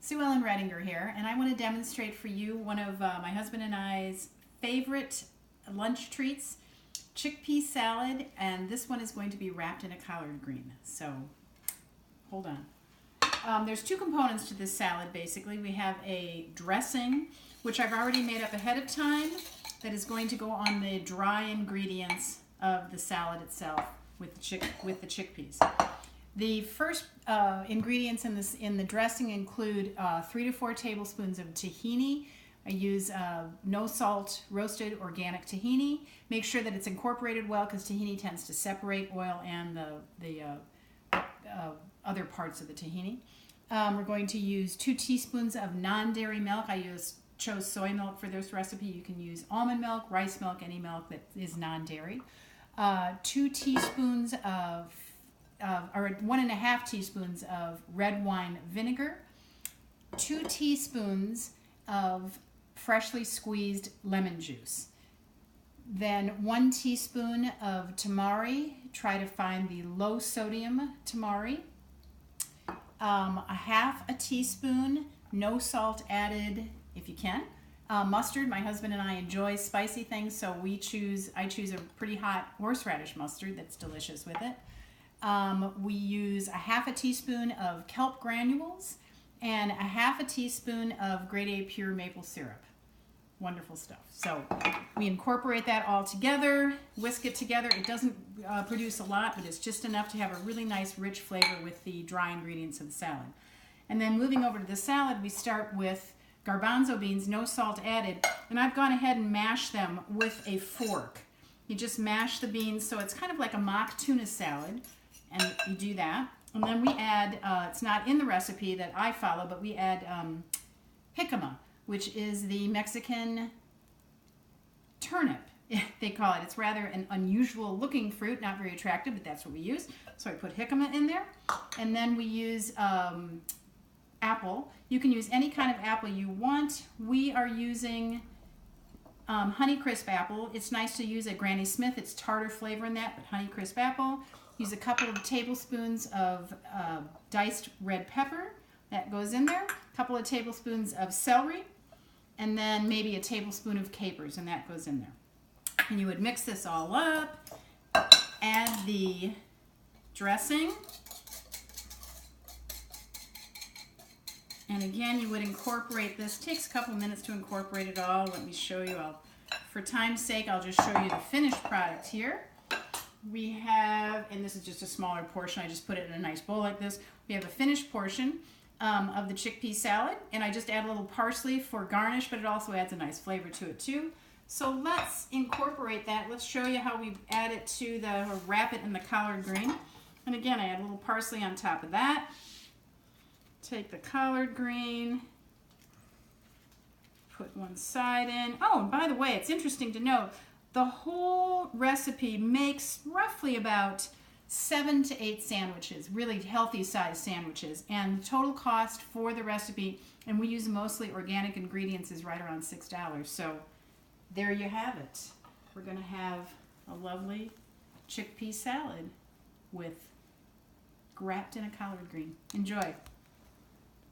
Sue Ellen Redinger here, and I want to demonstrate for you one of my husband and I's favorite lunch treats, chickpea salad, and this one is going to be wrapped in a collard green. So, hold on. There's two components to this salad, basically. We have a dressing, which I've already made up ahead of time, that is going to go on the dry ingredients of the salad itself with the chickpeas. The first ingredients in the dressing include 3 to 4 tablespoons of tahini. I use no salt roasted organic tahini. Make sure that it's incorporated well because tahini tends to separate oil and the other parts of the tahini. We're going to use 2 teaspoons of non-dairy milk. I chose soy milk for this recipe. You can use almond milk, rice milk, any milk that is non-dairy. 2 teaspoons of or 1.5 teaspoons of red wine vinegar, 2 teaspoons of freshly squeezed lemon juice, then 1 teaspoon of tamari. Try to find the low sodium tamari, a half a teaspoon, no salt added if you can, mustard. My husband and I enjoy spicy things, so I choose a pretty hot horseradish mustard that's delicious with it. We use a half a teaspoon of kelp granules and a half a teaspoon of grade A pure maple syrup. Wonderful stuff. So we incorporate that all together, whisk it together. It doesn't produce a lot, but it's just enough to have a really nice rich flavor with the dry ingredients of the salad. And then moving over to the salad, we start with garbanzo beans, no salt added, and I've gone ahead and mashed them with a fork. You just mash the beans so it's kind of like a mock tuna salad. And you do that, and then we add, it's not in the recipe that I follow, but we add jicama, which is the Mexican turnip, they call it. It's rather an unusual looking fruit, not very attractive, but that's what we use. So I put jicama in there, and then we use apple. You can use any kind of apple you want. We are using Honeycrisp apple. It's nice to use a Granny Smith. It's tartar flavor in that, but Honeycrisp apple. Use a couple of tablespoons of diced red pepper. That goes in there. A couple of tablespoons of celery. And then maybe a tablespoon of capers, and that goes in there. And you would mix this all up. Add the dressing. And again, you would incorporate this. It takes a couple minutes to incorporate it all. Let me show you. For time's sake, I'll just show you the finished product here. We have, and this is just a smaller portion, I just put it in a nice bowl like this. We have a finished portion of the chickpea salad, and I just add a little parsley for garnish, but it also adds a nice flavor to it too. So let's incorporate that. Let's show you how we add it to or wrap it in the collard green. And again, I add a little parsley on top of that. Take the collard green, put one side in. Oh, and by the way, it's interesting to note, the whole recipe makes roughly about 7 to 8 sandwiches, really healthy sized sandwiches. And the total cost for the recipe, and we use mostly organic ingredients, is right around $6. So there you have it. We're going to have a lovely chickpea salad wrapped in a collard green. Enjoy.